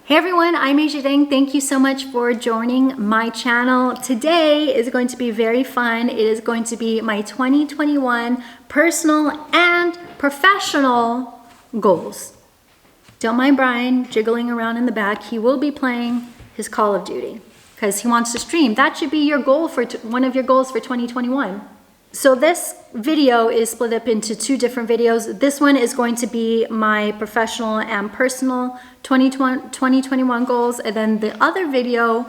Hey everyone, I'm Asia Deng. Thank you so much for joining my channel. Today is going to be very fun. It is going to be my 2021 personal and professional goals. Don't mind Brian jiggling around in the back. He will be playing his Call of Duty because he wants to stream. That should be your goal for one of your goals for 2021. So this video is split up into two different videos. This one is going to be my professional and personal 2021 goals. And then the other video,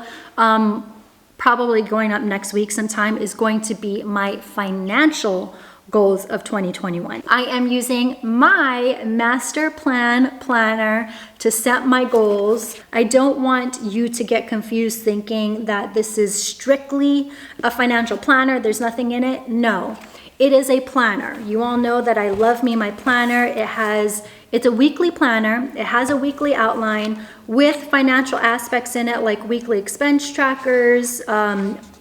probably going up next week sometime, is going to be my financial goals of 2021. I am using my master plan planner to set my goals. I don't want you to get confused thinking that this is strictly a financial planner. There's nothing in it. No, it is a planner. You all know that I love me my planner. It's a weekly planner. It has a weekly outline with financial aspects in it, like weekly expense trackers,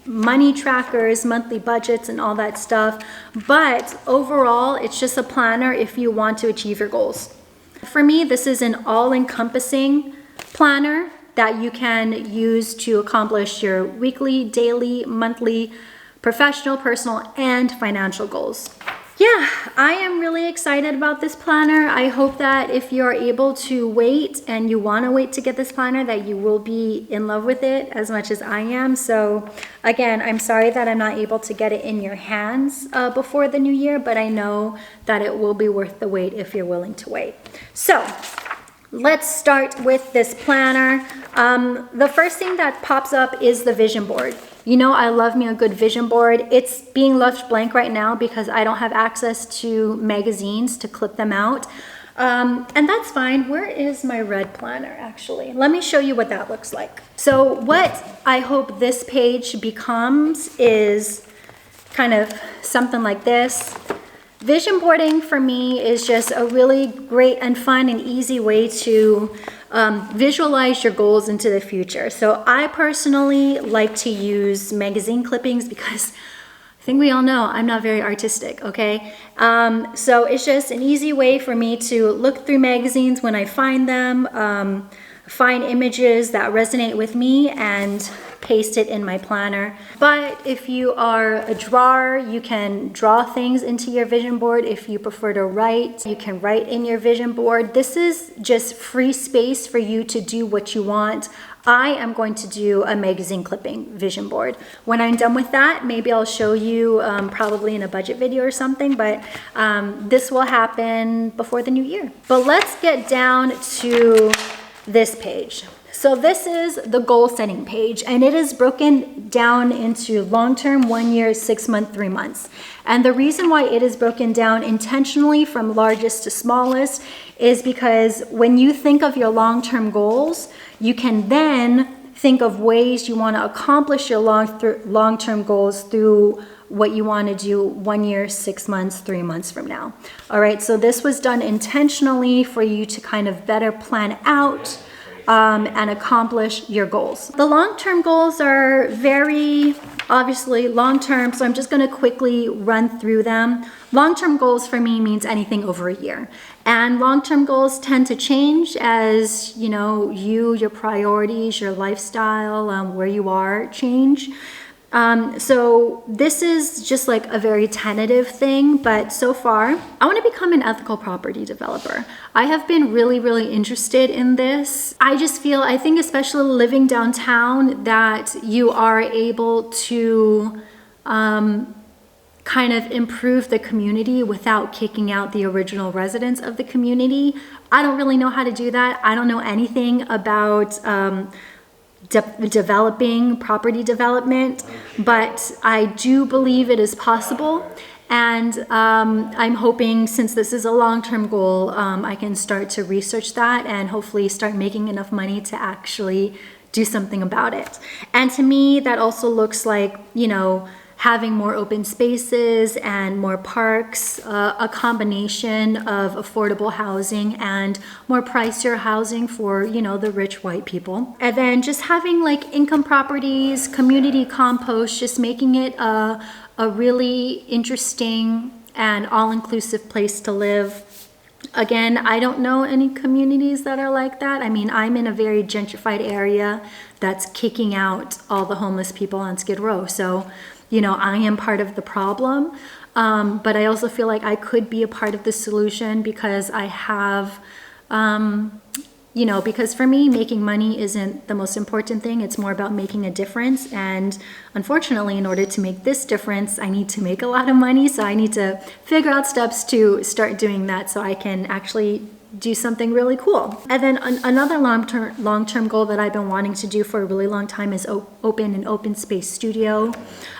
money trackers, monthly budgets, and all that stuff. But overall, it's just a planner if you want to achieve your goals. For me, this is an all-encompassing planner that you can use to accomplish your weekly, daily, monthly, professional, personal, and financial goals. Yeah, I am really excited about this planner. I hope that if you're able to wait and you want to wait to get this planner, that you will be in love with it as much as I am. So again, I'm sorry that I'm not able to get it in your hands before the new year, but I know that it will be worth the wait if you're willing to wait. So let's start with this planner. The first thing that pops up is the vision board. You know, I love me a good vision board. It's being left blank right now because I don't have access to magazines to clip them out. And that's fine. Where is my red planner actually? Let me show you what that looks like. So what I hope this page becomes is kind of something like this. Vision boarding for me is just a really great and fun and easy way to visualize your goals into the future. So I personally like to use magazine clippings because I think we all know I'm not very artistic, okay? So it's just an easy way for me to look through magazines when I find them, find images that resonate with me, and paste it in my planner. But if you are a drawer, you can draw things into your vision board. If you prefer to write, you can write in your vision board. This is just free space for you to do what you want. I am going to do a magazine clipping vision board. When I'm done with that, maybe I'll show you probably in a budget video or something, but this will happen before the new year. But let's get down to this page. So this is the goal setting page, and it is broken down into long-term, 1 year, 6 month, 3 months. And the reason why it is broken down intentionally from largest to smallest is because when you think of your long-term goals, you can then think of ways you want to accomplish your long-term goals through what you want to do 1 year, 6 months, 3 months from now. All right, so this was done intentionally for you to kind of better plan out and accomplish your goals. The long-term goals are very obviously long-term, so I'm just going to quickly run through them. Long-term goals for me means anything over a year. And long-term goals tend to change as, you know, your priorities, your lifestyle, where you are change. So this is just like a very tentative thing, but so far I want to become an ethical property developer. I have been really interested in this. I think especially living downtown, that you are able to kind of improve the community without kicking out the original residents of the community. I don't really know how to do that. I don't know anything about developing property development, but I do believe it is possible. And I'm hoping, since this is a long-term goal, I can start to research that and hopefully start making enough money to actually do something about it. And to me, that also looks like, you know, having more open spaces and more parks, a combination of affordable housing and more pricier housing for, you know, the rich white people. And then just having like income properties, community compost, just making it a really interesting and all-inclusive place to live. Again, I don't know any communities that are like that. I mean, I'm in a very gentrified area that's kicking out all the homeless people on Skid Row. So, you know, I am part of the problem. But I also feel like I could be a part of the solution because I have, you know, because for me, making money isn't the most important thing. It's more about making a difference. And unfortunately, in order to make this difference, I need to make a lot of money. So I need to figure out steps to start doing that so I can actually do something really cool. And then another long-term goal that I've been wanting to do for a really long time is open an open space studio,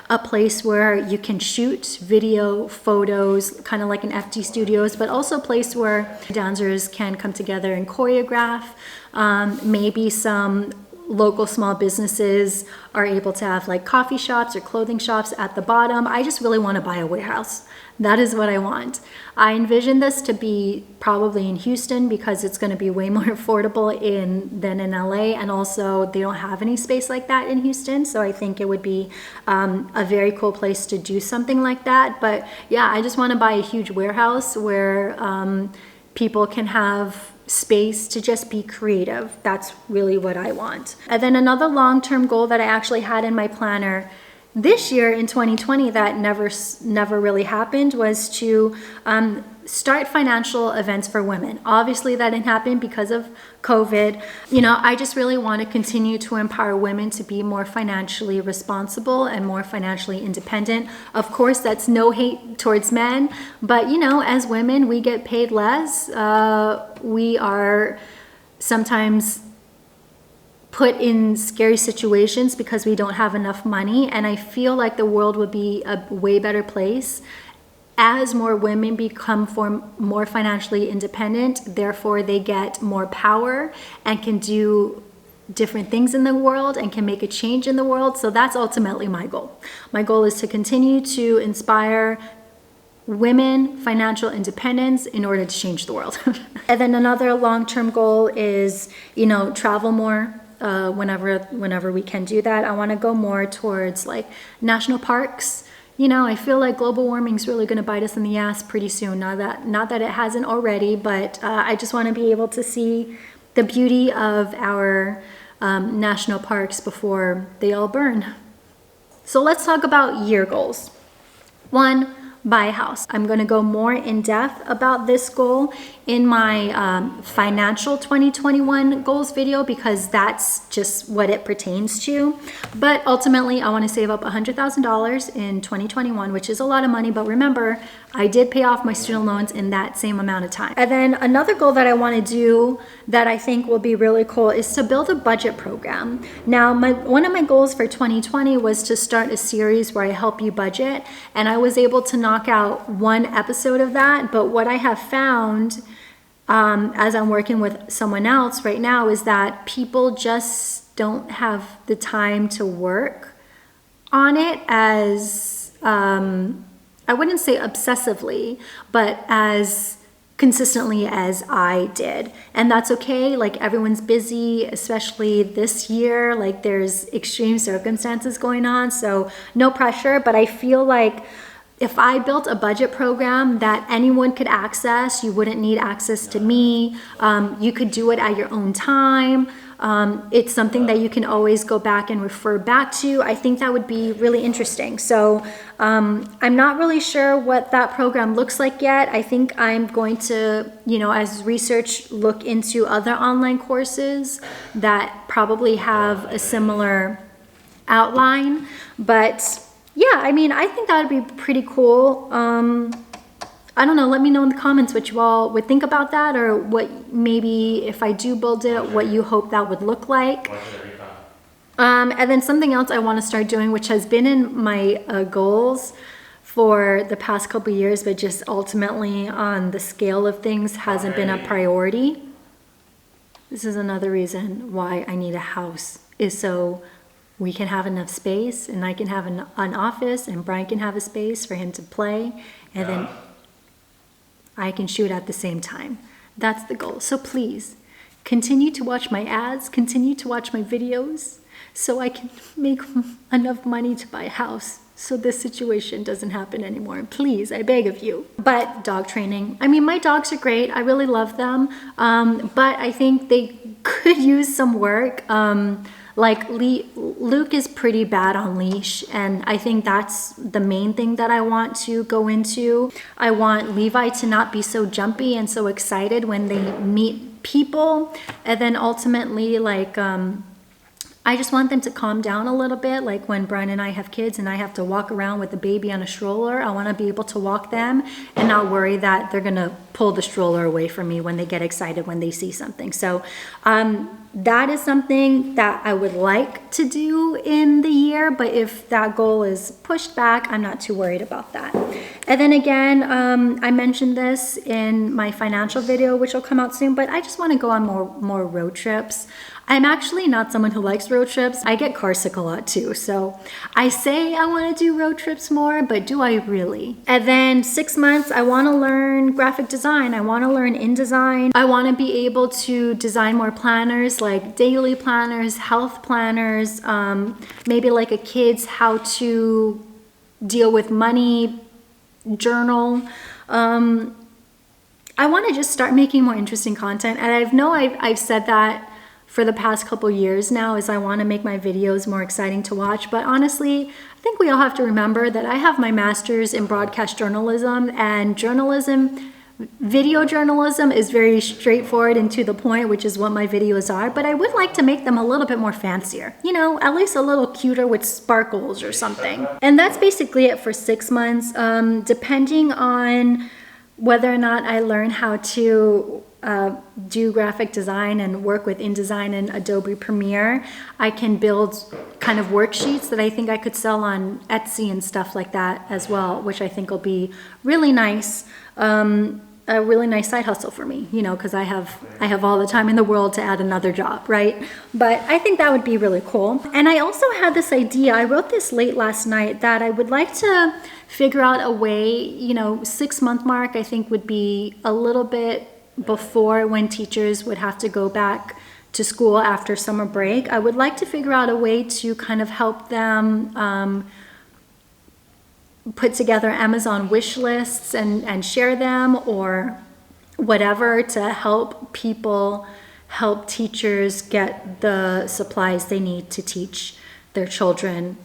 a place where you can shoot video, photos, kind of like an FT Studios, but also a place where dancers can come together and choreograph. Maybe some local small businesses are able to have like coffee shops or clothing shops at the bottom. I just really want to buy a warehouse. That is what I want. I envision this to be probably in Houston because it's going to be way more affordable than in LA, and also they don't have any space like that in Houston, so I think it would be a very cool place to do something like that. But yeah, I just want to buy a huge warehouse where people can have space to just be creative. That's really what I want. And then another long-term goal that I actually had in my planner this year in 2020 that never really happened was to start financial events for women. Obviously that didn't happen because of COVID. You know, I just really want to continue to empower women to be more financially responsible and more financially independent. Of course, that's no hate towards men, but you know, as women, we get paid less. We are sometimes put in scary situations because we don't have enough money, and I feel like the world would be a way better place as more women become more financially independent. Therefore they get more power and can do different things in the world and can make a change in the world. So that's ultimately my goal. My goal is to continue to inspire women financial independence in order to change the world. And then another long-term goal is, you know, travel more. Whenever we can do that. I want to go more towards like national parks. You know, I feel like global warming is really going to bite us in the ass pretty soon. Not that it hasn't already, but I just want to be able to see the beauty of our national parks before they all burn. So let's talk about year goals. 1, buy a house. I'm going to go more in depth about this goal in my financial 2021 goals video because that's just what it pertains to. But ultimately, I want to save up $100,000 in 2021, which is a lot of money. But remember, I did pay off my student loans in that same amount of time. And then another goal that I want to do that I think will be really cool is to build a budget program. Now, one of my goals for 2020 was to start a series where I help you budget, and I was able to knock out one episode of that. But what I have found as I'm working with someone else right now is that people just don't have the time to work on it as, I wouldn't say obsessively, but as consistently as I did. And that's okay. Like, everyone's busy, especially this year. Like, there's extreme circumstances going on, so no pressure. But I feel like if I built a budget program that anyone could access, you wouldn't need access to me. You could do it at your own time. It's something that you can always go back and refer back to. I think that would be really interesting. So I'm not really sure what that program looks like yet. I think I'm going to, you know, as research, look into other online courses that probably have a similar outline. But yeah, I mean, I think that would be pretty cool. I don't know, let me know in the comments what you all would think about that, or what maybe if I do build it, what you hope that would look like. And then something else I want to start doing, which has been in my goals for the past couple of years, but just ultimately on the scale of things hasn't been a priority. This is another reason why I need a house, is so we can have enough space, and I can have an office, and Brian can have a space for him to play, and then I can shoot at the same time. That's the goal. So please, continue to watch my ads, continue to watch my videos, so I can make enough money to buy a house. so this situation doesn't happen anymore. Please, I beg of you. But dog training, I mean, my dogs are great. I really love them. But I think they could use some work. Like Luke is pretty bad on leash, and I think that's the main thing that I want to go into. I want Levi to not be so jumpy and so excited when they meet people, and then ultimately, like, I just want them to calm down a little bit. Like when Brian and I have kids and I have to walk around with the baby on a stroller, I want to be able to walk them and not worry that they're gonna pull the stroller away from me when they get excited when they see something. So that is something that I would like to do in the year, but if that goal is pushed back, I'm not too worried about that. And then again, I mentioned this in my financial video, which will come out soon, but I just want to go on more road trips. I'm actually not someone who likes road trips. I get car sick a lot too. So I say I want to do road trips more, but do I really? And then 6 months, I want to learn graphic design. I want to learn InDesign. I want to be able to design more planners, like daily planners, health planners, maybe like a kid's how to deal with money journal. I want to just start making more interesting content. And I've said that for the past couple years now, is I want to make my videos more exciting to watch. But honestly, I think we all have to remember that I have my master's in broadcast journalism, and video journalism is very straightforward and to the point, which is what my videos are. But I would like to make them a little bit more fancier, you know, at least a little cuter with sparkles or something. And that's basically it for 6 months. Depending on whether or not I learn how to do graphic design and work with InDesign and Adobe Premiere, I can build kind of worksheets that I think I could sell on Etsy and stuff like that as well, which I think will be really nice. A really nice side hustle for me, you know, because I have all the time in the world to add another job, right? But I think that would be really cool. And I also had this idea, I wrote this late last night, that I would like to figure out a way, you know, 6 month mark I think would be a little bit before when teachers would have to go back to school after summer break. I would like to figure out a way to kind of help them put together Amazon wish lists and share them or whatever to help teachers get the supplies they need to teach their children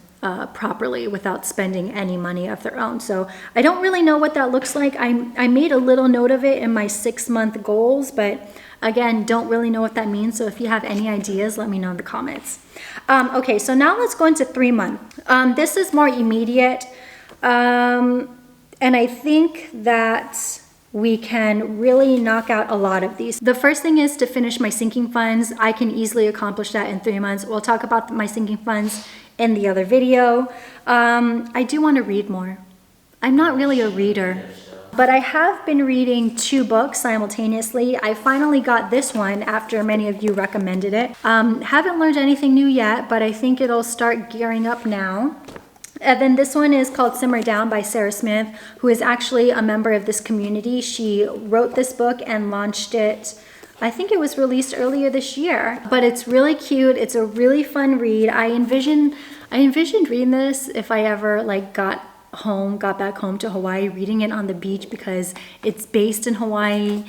properly without spending any money of their own. So I don't really know what that looks like. I made a little note of it in my 6 month goals, but again, don't really know what that means. So if you have any ideas, let me know in the comments. Okay, so now let's go into 3 months. This is more immediate. And I think that we can really knock out a lot of these. The first thing is to finish my sinking funds. I can easily accomplish that in 3 months. We'll talk about my sinking funds in the other video. I do want to read more. I'm not really a reader, but I have been reading 2 books simultaneously. I finally got this one after many of you recommended it. Haven't learned anything new yet, but I think it'll start gearing up now. And then this one is called Simmer Down by Sarah Smith, who is actually a member of this community. She wrote this book and launched it, I think it was released earlier this year, but it's really cute. It's a really fun read. I envisioned reading this if I ever like got back home to Hawaii, reading it on the beach because it's based in Hawaii.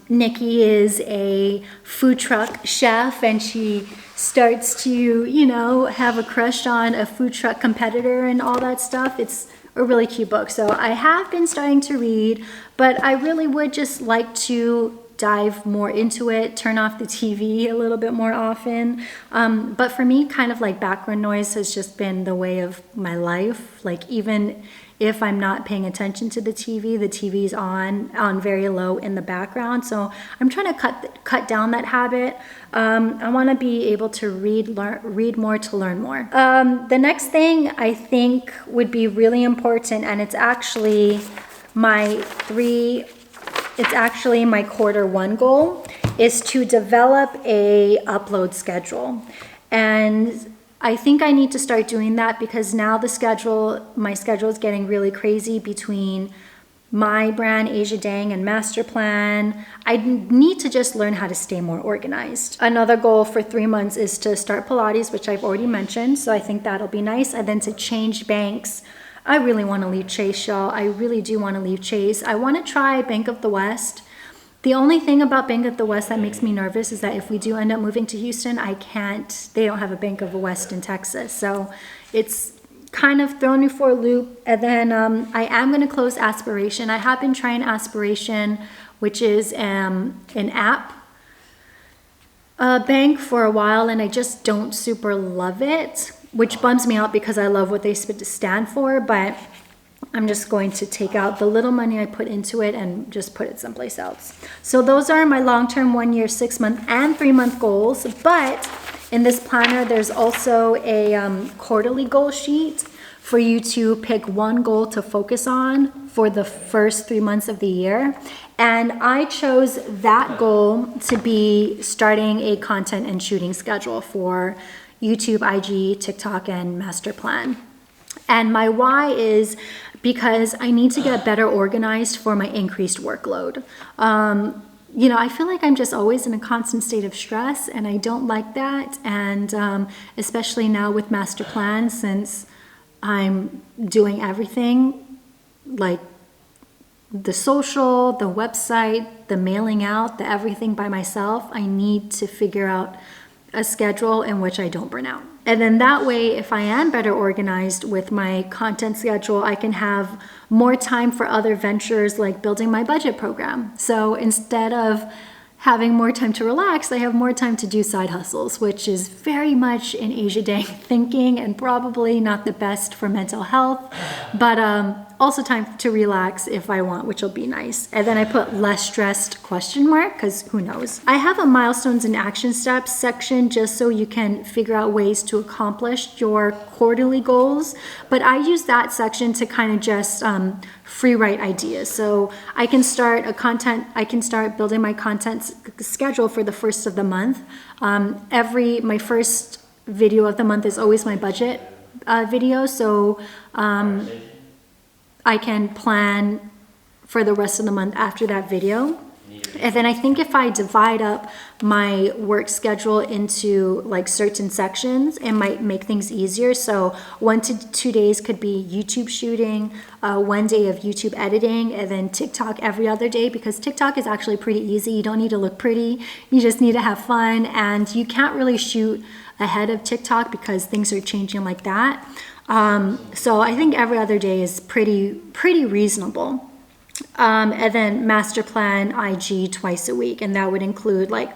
Nikki is a food truck chef and she starts to, you know, have a crush on a food truck competitor and all that stuff. It's a really cute book. So I have been starting to read, but I really would just like to dive more into it, turn off the TV a little bit more often. But for me, kind of like background noise has just been the way of my life. Like even if I'm not paying attention to the TV's on very low in the background. So I'm trying to cut down that habit. I want to be able to read more to learn more. The next thing I think would be really important, and it's actually my quarter 1 goal, is to develop a upload schedule. And I think I need to start doing that because now my schedule is getting really crazy between My Brand, Asia Dang, and Master Plan. I need to just learn how to stay more organized. Another goal for 3 months is to start Pilates, which I've already mentioned, so I think that'll be nice. And then to change banks. I really want to leave Chase, y'all. I really do want to leave Chase. I want to try Bank of the West. The only thing about Bank of the West that makes me nervous is that if we do end up moving to Houston, they don't have a Bank of the West in Texas. So it's kind of thrown me for a loop. And then I am going to close Aspiration. I have been trying Aspiration, which is an app bank for a while, and I just don't super love it, which bums me out because I love what they stand for, but I'm just going to take out the little money I put into it and just put it someplace else. So those are my long-term 1 year, 6 month, and 3 month goals. But in this planner, there's also a quarterly goal sheet for you to pick one goal to focus on for the first 3 months of the year. And I chose that goal to be starting a content and shooting schedule for YouTube, IG, TikTok, and Master Plan. And my why is because I need to get better organized for my increased workload. You know, I feel like I'm just always in a constant state of stress, and I don't like that. And especially now with Master Plan, since I'm doing everything, like the social, the website, the mailing out, the everything by myself, I need to figure out a schedule in which I don't burn out. And then that way, if I am better organized with my content schedule, I can have more time for other ventures like building my budget program. So instead of having more time to relax, I have more time to do side hustles, which is very much in Asia Dang thinking and probably not the best for mental health, but also time to relax if I want, which will be nice. And then I put less stressed ? Because who knows. I have a milestones and action steps section just so you can figure out ways to accomplish your quarterly goals. But I use that section to kind of just free write ideas. So I can start building my content schedule for the first of the month. My first video of the month is always my budget video. So I can plan for the rest of the month after that video. And then I think if I divide up my work schedule into like certain sections, it might make things easier. So 1 to 2 days could be YouTube shooting, 1 day of YouTube editing, and then TikTok every other day, because TikTok is actually pretty easy. You don't need to look pretty. You just need to have fun, and you can't really shoot ahead of TikTok because things are changing like that. So I think every other day is pretty reasonable. And then Master Plan IG twice a week, and that would include like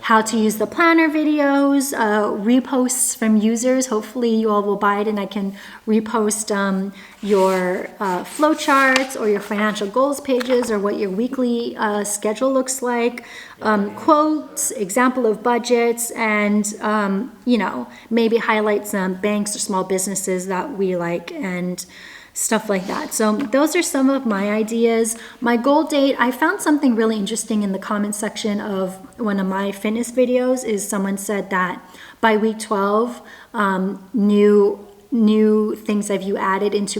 how to use the planner videos, reposts from users. Hopefully you all will buy it and I can repost your flowcharts or your financial goals pages or what your weekly schedule looks like, quotes, example of budgets, and maybe highlight some banks or small businesses that we like and stuff like that. So those are some of my ideas. My goal date, I found something really interesting in the comment section of one of my fitness videos. Is someone said that by week 12, new things that you added into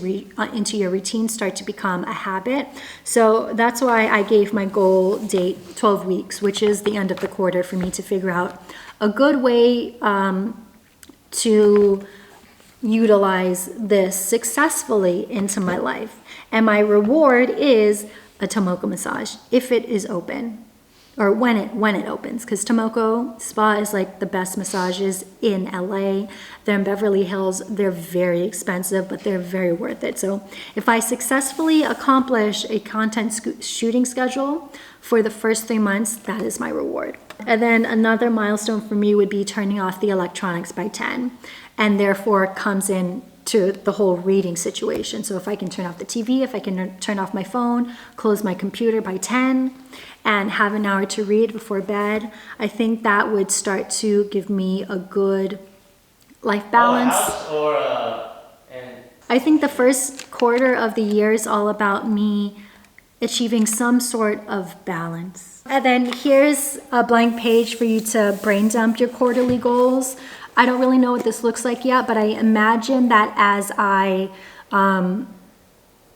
your routine start to become a habit. So that's why I gave my goal date 12 weeks, which is the end of the quarter, for me to figure out a good way to utilize this successfully into my life. And my reward is a Tomoko massage if it is open, or when it opens, because Tomoko Spa is like the best massages in LA. They're in Beverly Hills. They're very expensive, but they're very worth it. So if I successfully accomplish a content shooting schedule for the first 3 months, that is my reward. And then another milestone for me would be turning off the electronics by 10, and therefore comes in to the whole reading situation. So if I can turn off the TV, if I can turn off my phone, close my computer by 10, and have an hour to read before bed, I think that would start to give me a good life balance. I think the first quarter of the year is all about me achieving some sort of balance. And then here's a blank page for you to brain dump your quarterly goals. I don't really know what this looks like yet, but I imagine that as I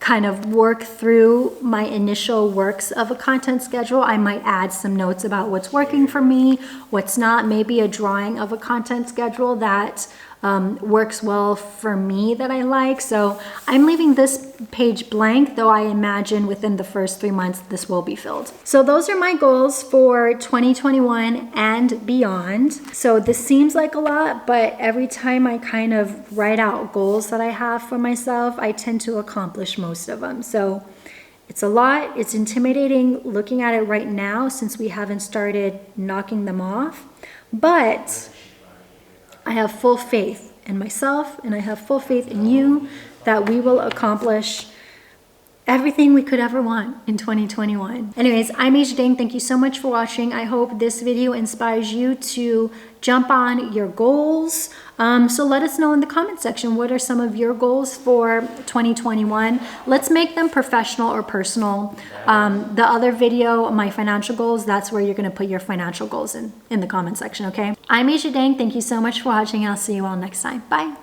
kind of work through my initial works of a content schedule. I might add some notes about what's working for me, what's not, maybe a drawing of a content schedule that works well for me that I like. So I'm leaving this page blank, though I imagine within the first 3 months this will be filled. So those are my goals for 2021 and beyond. So this seems like a lot, but every time I kind of write out goals that I have for myself, I tend to accomplish most of them. So it's a lot, it's intimidating looking at it right now since we haven't started knocking them off, but I have full faith in myself and I have full faith in you that we will accomplish everything we could ever want in 2021. Anyways, I'm Asia Dang. Thank you so much for watching. I hope this video inspires you to jump on your goals. So let us know in the comment section, what are some of your goals for 2021? Let's make them professional or personal. The other video, my financial goals, that's where you're gonna put your financial goals in the comment section, okay? I'm Asia Dang. Thank you so much for watching. I'll see you all next time. Bye.